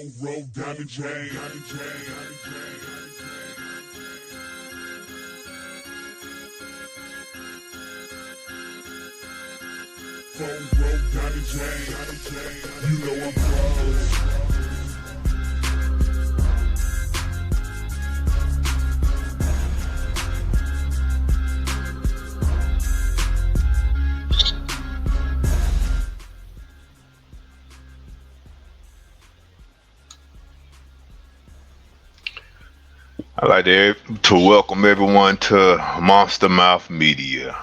Roll Diamond Jane. Phone roll Diamond Jane. You know I'm close. I'd like to welcome everyone to Monster Mouth Media.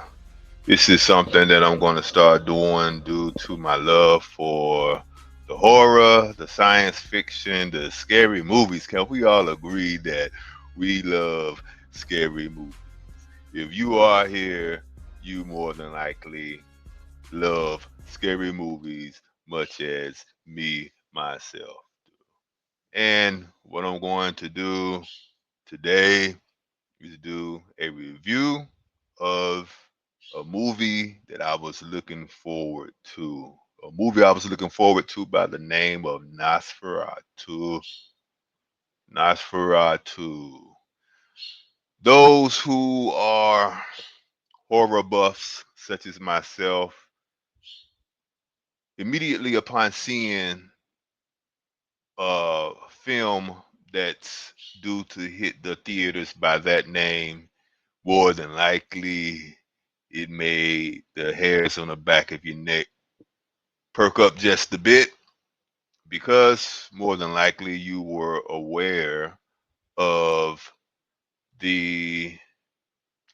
This is something that I'm going to start doing due to my love for the horror, the science fiction, the scary movies. Can we all agree that we love scary movies? If you are here, you more than likely love scary movies much as me myself. And what I'm going to do today is do a review of a movie that I was looking forward to. A movie I was looking forward to by the name of Nosferatu. Nosferatu. Those who are horror buffs, such as myself, immediately upon seeing a film that's due to hit the theaters by that name, more than likely it made the hairs on the back of your neck perk up just a bit because more than likely you were aware of the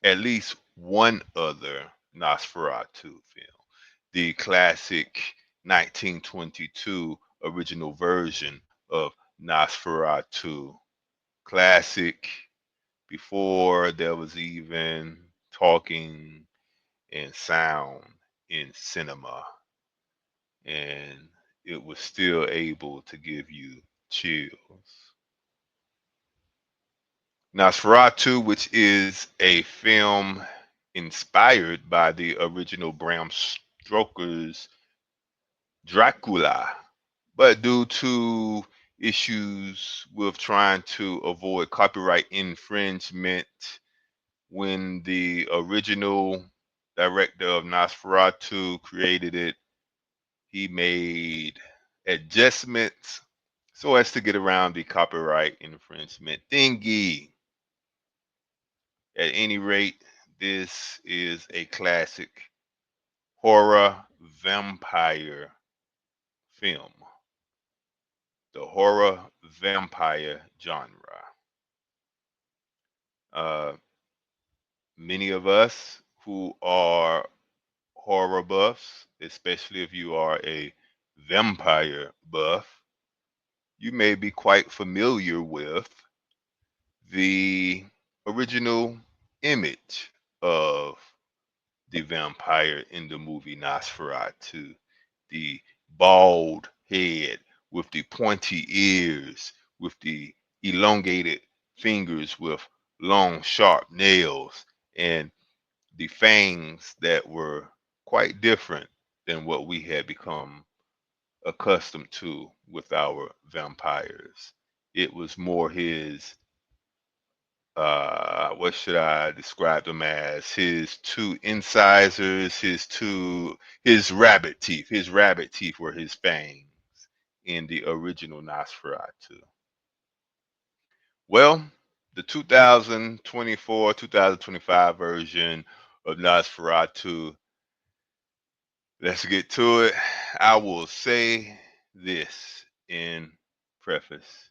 at least one other Nosferatu film, the classic 1922 original version of Nosferatu. Classic before there was even talking and sound in cinema, and it was still able to give you chills. Nosferatu, which is a film inspired by the original Bram Stoker's Dracula, but due to issues with trying to avoid copyright infringement, when the original director of Nosferatu created it, he made adjustments so as to get around the copyright infringement thingy. At any rate, this is a classic horror vampire film, the horror vampire genre. Uh, Many of us who are horror buffs, especially if you are a vampire buff, you may be quite familiar with the original image of the vampire in the movie Nosferatu. The bald head with the pointy ears, with the elongated fingers with long, sharp nails, and the fangs that were quite different than what we had become accustomed to with our vampires. It was more his what should I describe them as? His two incisors, his rabbit teeth. His rabbit teeth were his fangs in the original Nosferatu. Well, the 2024, 2025 version of Nosferatu, let's get to it. I will say this in preface.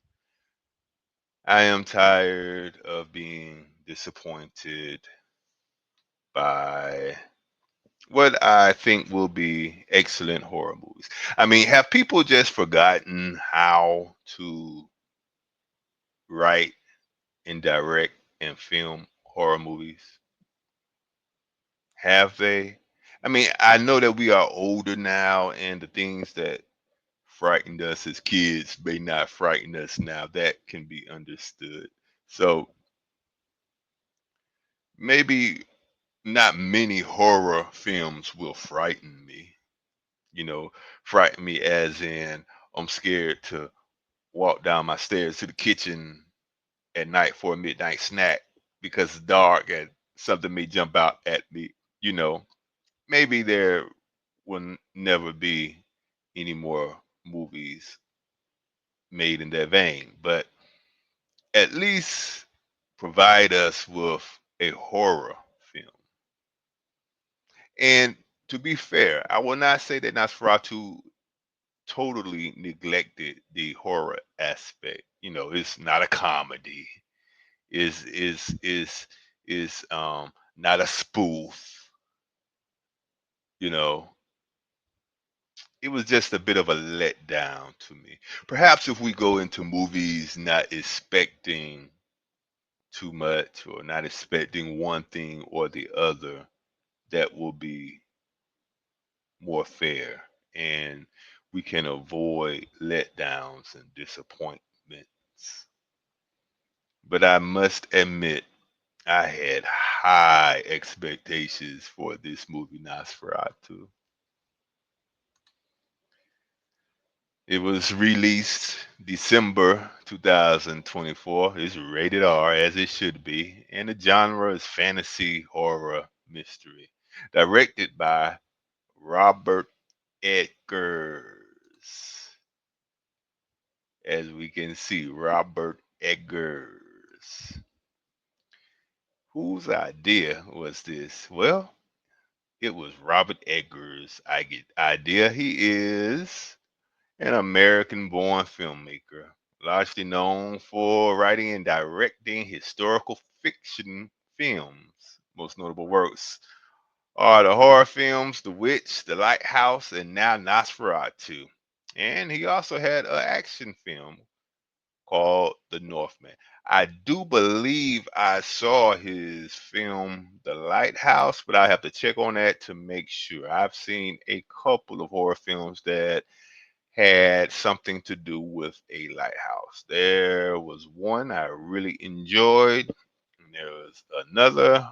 I am tired of being disappointed by what I think will be excellent horror movies. I mean, have people just forgotten how to write and direct and film horror movies? Have they? I mean, I know that we are older now, and the things that frightened us as kids may not frighten us now. That can be understood. So maybe not many horror films will frighten me. You know, frighten me as in I'm scared to walk down my stairs to the kitchen at night for a midnight snack because it's dark and something may jump out at me. You know, maybe there will never be any more movies made in that vein, but at least provide us with a horror film. And to be fair, I will not say that Nosferatu totally neglected the horror aspect. You know, it's not a comedy. Is not a spoof. You know, it was just a bit of a letdown to me. Perhaps if we go into movies not expecting too much or not expecting one thing or the other, that will be more fair and we can avoid letdowns and disappointments. But I must admit, I had high expectations for this movie, Nosferatu. It was released December 2024. It's rated R as it should be, and the genre is fantasy, horror, mystery. Directed by Robert Eggers. As we can see, Robert Eggers. Whose idea was this? Well, it was Robert Eggers' idea. He is an American born filmmaker, largely known for writing and directing historical fiction films. Most notable works are the horror films The Witch, The Lighthouse, and now Nosferatu. And he also had an action film called The Northman. I do believe I saw his film The Lighthouse, but I have to check on that to make sure. I've seen a couple of horror films that had something to do with a lighthouse. There was one I really enjoyed, and there was another,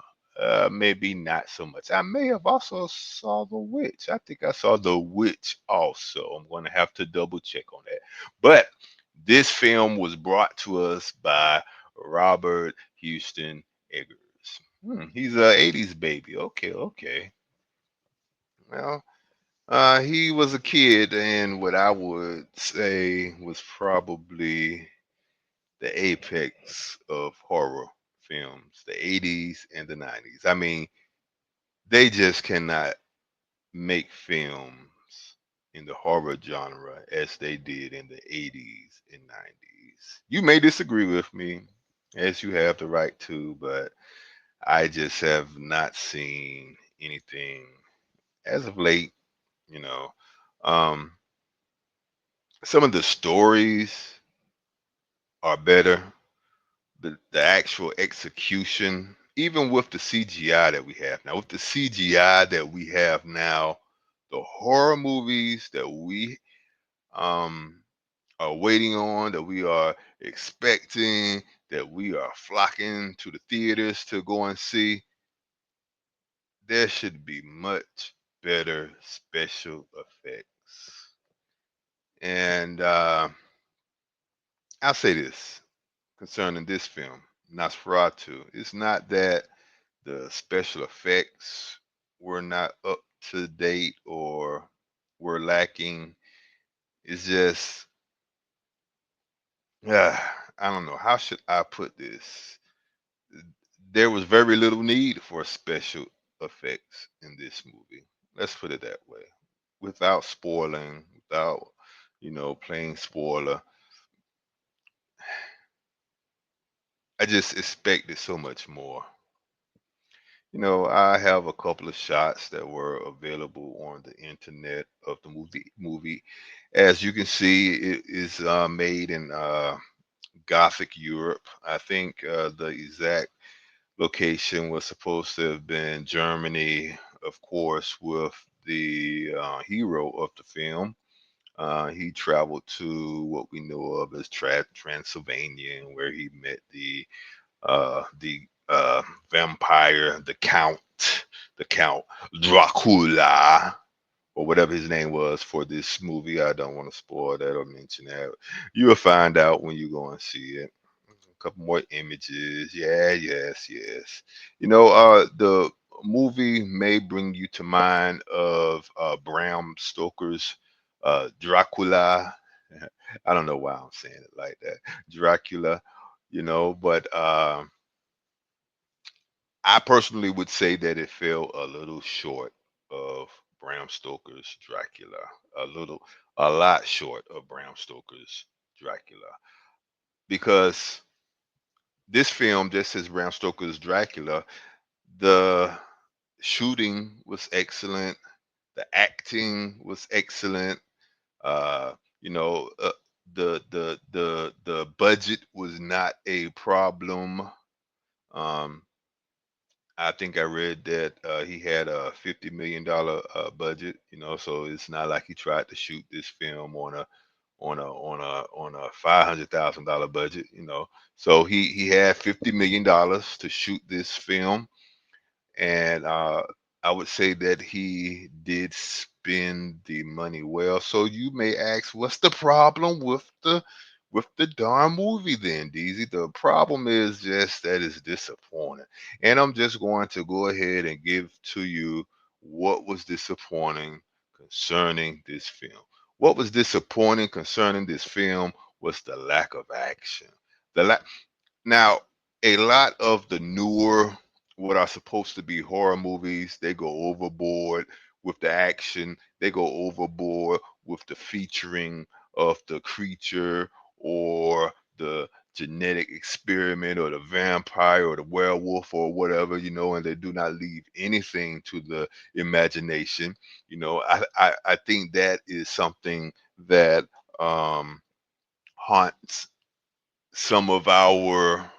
maybe not so much. I may have also saw The Witch. I think I saw The Witch also. I'm going to have to double check on that. But this film was brought to us by Robert Houston Eggers. He's a 80s baby. Okay, okay. Well, he was a kid in what I would say was probably the apex of horror films, the 80s and the 90s. I mean, they just cannot make films in the horror genre as they did in the 80s and 90s. You may disagree with me, as you have the right to, but I just have not seen anything as of late, you know. Um, some of the stories are better, but the actual execution, even with the CGI that we have now, with the CGI that we have now, the horror movies that we um, are waiting on, that we are expecting, that we are flocking to the theaters to go and see, there should be much better special effects. And I'll say this concerning this film, Nosferatu. It's not that the special effects were not up to date or were lacking. It's just, I don't know. How should I put this? There was very little need for special effects in this movie. Let's put it that way. Without spoiling, without, playing spoiler, I just expected so much more. I have a couple of shots that were available on the internet of the movie. As you can see, it is made in Gothic Europe. I think the exact location was supposed to have been Germany, of course, with the hero of the film. He traveled to what we know of as Transylvania, where he met the vampire, the Count Dracula. or whatever his name was for this movie. I don't want to spoil that or mention that. You'll find out when you go and see it. A couple more images. Yeah, yes, yes. The movie may bring you to mind of Bram Stoker's Dracula. I don't know why I'm saying it like that. Dracula, but I personally would say that it fell a little short of Bram Stoker's Dracula. A lot short of Bram Stoker's Dracula. Because this film, just as Bram Stoker's Dracula, the shooting was excellent, the acting was excellent. Uh, you know, uh, the budget was not a problem. Um, I think I read that he had a $50 million budget. So it's not like he tried to shoot this film on a $500,000 budget. So he had $50 million to shoot this film, and I would say that he did spend the money well. So you may ask, what's the problem with the darn movie then, DZ? The problem is just that it's disappointing. And I'm just going to go ahead and give to you what was disappointing concerning this film. What was disappointing concerning this film was the lack of action. The la- Now, a lot of the newer, what are supposed to be horror movies, they go overboard with the action. They go overboard with the featuring of the creature or the genetic experiment or the vampire or the werewolf or whatever, and they do not leave anything to the imagination. I think that is something that um, haunts some of our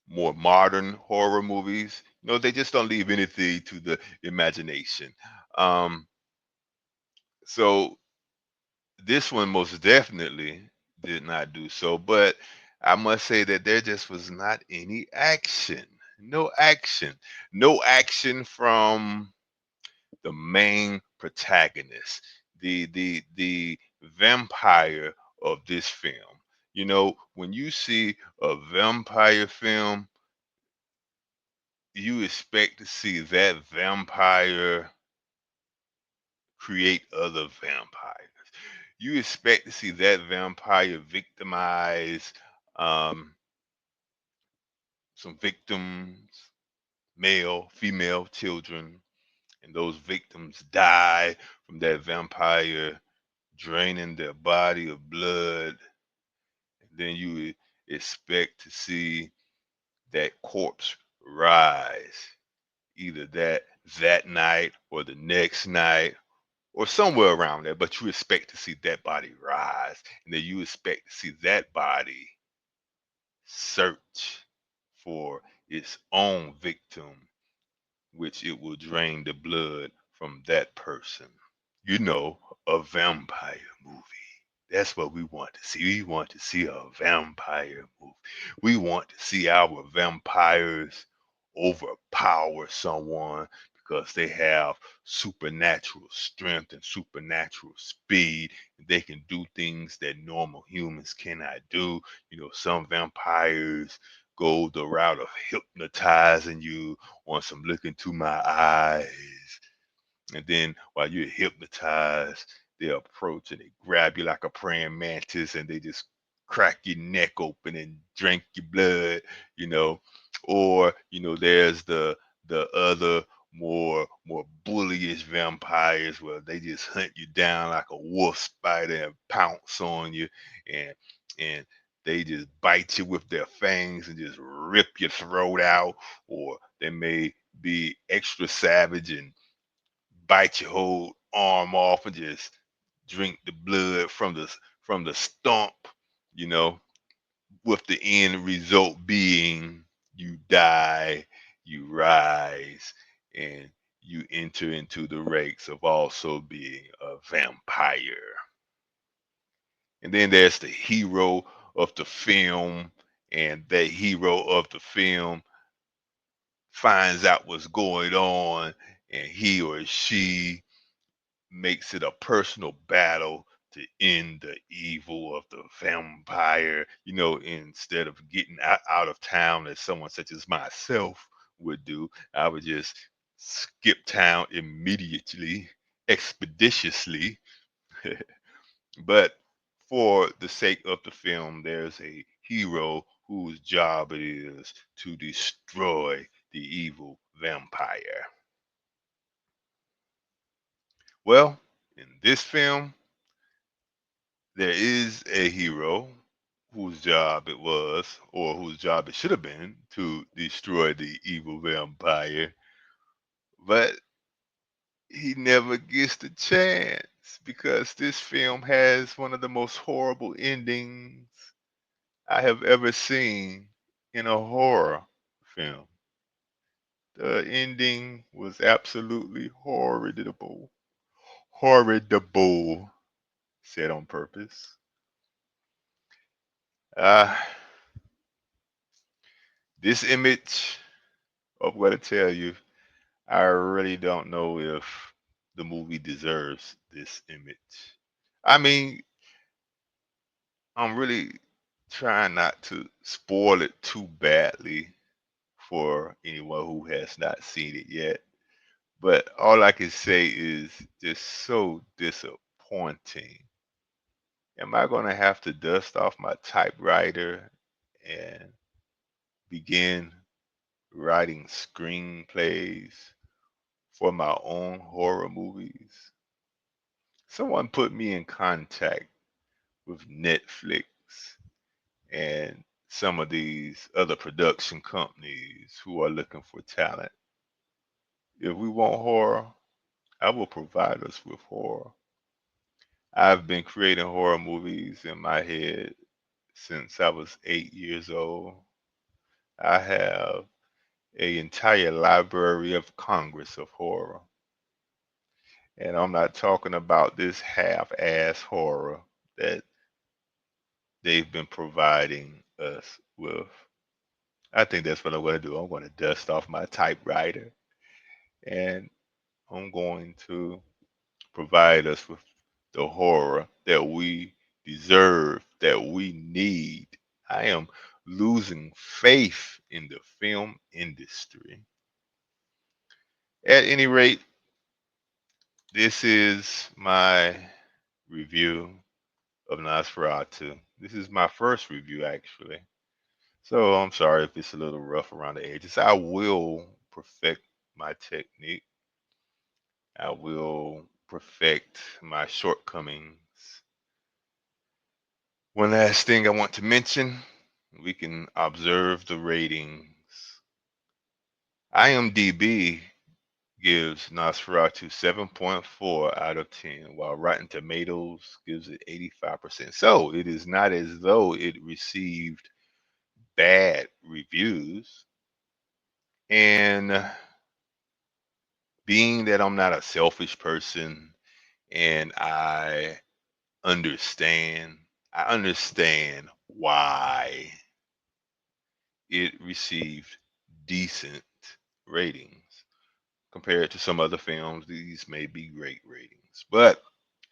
more modern horror movies. They just don't leave anything to the imagination. Um, so this one most definitely did not do so, but I must say that there just was not any action. No action. No action from the main protagonist, the vampire of this film. When you see a vampire film, you expect to see that vampire create other vampires. You expect to see that vampire victimize um, some victims, male, female, children, and those victims die from that vampire draining their body of blood. And then you expect to see that corpse rise either that night or the next night or somewhere around there, but you expect to see that body rise, and then you expect to see that body search for its own victim, which it will drain the blood from that person. A vampire movie. That's what we want to see. We want to see a vampire movie. We want to see our vampires overpower someone because they have supernatural strength and supernatural speed. They can do things that normal humans cannot do. Some vampires go the route of hypnotizing you on some look into my eyes, and then while you're hypnotized, they approach and they grab you like a praying mantis and they just crack your neck open and drink your blood, you know. Or, there's the other more bullyish vampires where they just hunt you down like a wolf spider and pounce on you, and and they just bite you with their fangs and just rip your throat out. Or they may be extra savage and bite your whole arm off and just drink the blood from the stump, you know, with the end result being you die, you rise, and you enter into the ranks of also being a vampire. And then there's the hero of the film, and that hero of the film finds out what's going on, and he or she makes it a personal battle to end the evil of the vampire. Instead of getting out of town as someone such as myself would do, I would just skip town immediately, expeditiously. But for the sake of the film, there's a hero whose job it is to destroy the evil vampire. Well, in this film, there is a hero whose job it was, or whose job it should have been, to destroy the evil vampire, but he never gets the chance because this film has one of the most horrible endings I have ever seen in a horror film. The ending was absolutely horrible. Horrible, said on purpose. Uh, this image of what I tell you, I really don't know if the movie deserves this image. I mean, I'm really trying not to spoil it too badly for anyone who has not seen it yet. But all I can say is just so disappointing. Am I going to have to dust off my typewriter and begin writing screenplays for my own horror movies? Someone put me in contact with Netflix and some of these other production companies who are looking for talent. If we want horror, I will provide us with horror. I've been creating horror movies in my head since I was 8 years old. I have an entire library of Congress of horror. And I'm not talking about this half-ass horror that they've been providing us with. I think that's what I'm going to do. I'm going to dust off my typewriter and I'm going to provide us with the horror that we deserve, that we need. I am losing faith in the film industry. At any rate, this is my review of Nosferatu. This is my first review, actually. So I'm sorry if it's a little rough around the edges. I will perfect my technique. I will perfect my shortcomings. One last thing I want to mention, we can observe the ratings. IMDb gives Nosferatu 7.4 out of 10, while Rotten Tomatoes gives it 85%. So it is not as though it received bad reviews. And being that I'm not a selfish person and understand, I understand why it received decent ratings. Compared to some other films, these may be great ratings. But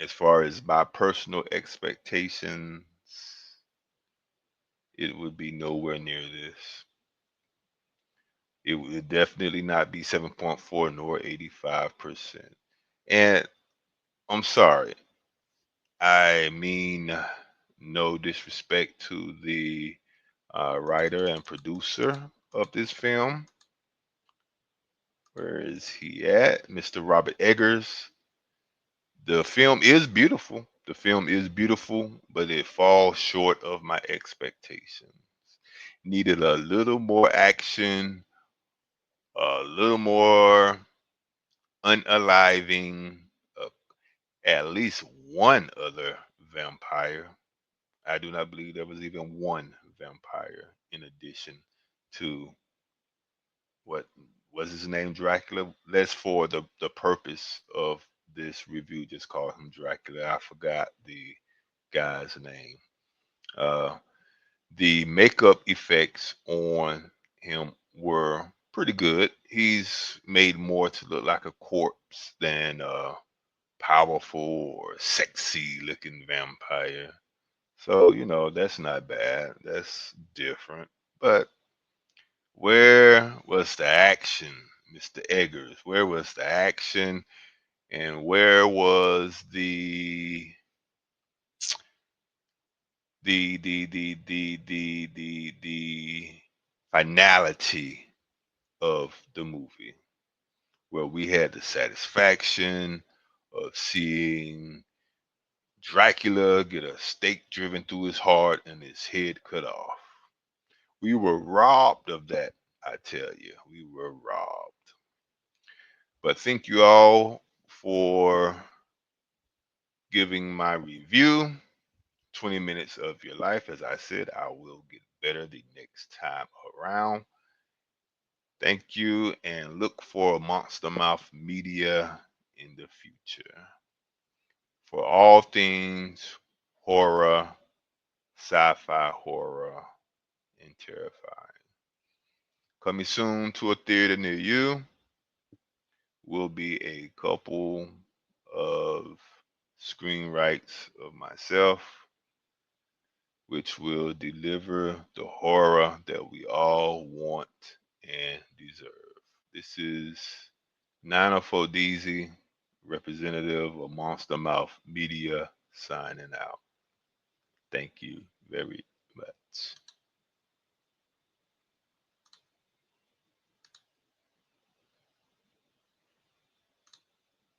as far as my personal expectations, it would be nowhere near this. It would definitely not be 7.4 nor 85%. And I'm sorry, I mean no disrespect to the writer and producer of this film. Where is he at? Mr. Robert Eggers. The film is beautiful. The film is beautiful, but it falls short of my expectations. Needed a little more action, a little more unaliving, uh, at least one other vampire. I do not believe there was even one vampire in addition to what was his name, Dracula. Let's for the purpose of this review just call him Dracula. I forgot the guy's name. Uh, the makeup effects on him were pretty good. He's made more to look like a corpse than powerful or sexy looking vampire. So, that's not bad. That's different. But where was the action, Mr. Eggers? Where was the action? And where was the finality of the movie, where we had the satisfaction of seeing Dracula get a stake driven through his heart and his head cut off? We were robbed of that, I tell you. We were robbed. But thank you all for giving my review. 20 minutes of your life. As I said, I will get better the next time around. Thank you, and look for Monster Mouth Media in the future for all things horror, sci fi horror, and terrifying. Coming soon to a theater near you will be a couple of screenwrites of myself, which will deliver the horror that we all want and deserve. This is 904 DZ, representative of Monster Mouth Media, signing out. Thank you very much.